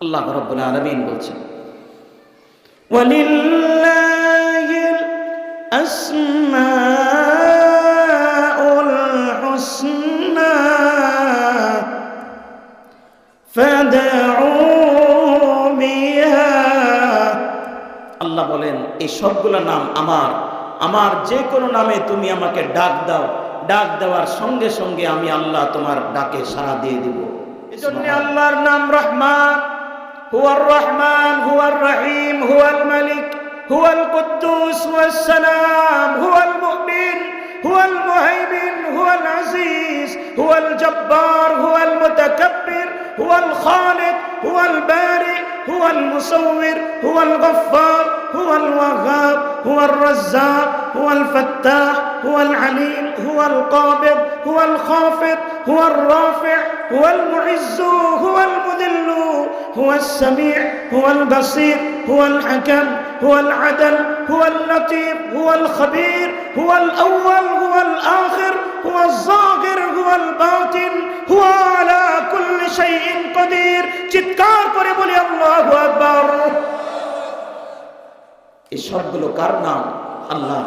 আল্লাহ রাব্বুল আলামিন বলছেন, ওয়ালিল্লাহিল আসমাউল হুসনা ফাদউ বিহা। আল্লাহ বলেন, এই সবগুলো নাম আমার, আমার যে কোনো নামে তুমি আমাকে ডাক দাও, ডাক দেওয়ার সঙ্গে সঙ্গে আমি আল্লাহ তোমার ডাকে সাড়া দিয়ে দিব। এজন্য আল্লাহর নাম রহমান, হুয়ার রহমান, হুয়ার রহিম, হুয়াল মালিক, হুয়াল কুদ্দুস, হুয়াস সালাম, হুয়াল মুমিন, হুয়াল মুহাইমিন, হুয়াল আজিজ, হুয়াল জব্বার, হুয়াল মুতাকাব্বির, হুয়াল খালিক, হুয়াল বারি, হুয়াল মুসাউবির, হুয়াল গফফার, হুয়াল ওয়াহাব, হুয়ার রাজ্জাক, হুয়াল ফাত্তাহ, হুয়াল আলিম, হুয়াল কাবিদ, হুয়াল খাফিদ, হুয়ার রাফি', হুয়াল মুইজ্জু, হুয়াল মুদিল্লু, হুয়াস সামি', হুয়াল বাসীর, হুয়াল হাকাম, হুয়াল আদল, হুয়াল লতীফ, হুয়াল খবীর, হুয়াল আউয়াল, হুয়াল আখির, হুয়াল যাহির, হুয়াল বাতিন, হুয়া আলা কুল্লি শাইইন কাদির। চিৎকার করে বলি আল্লাহু আকবার। এই সবগুলো কার নাম? আল্লাহ।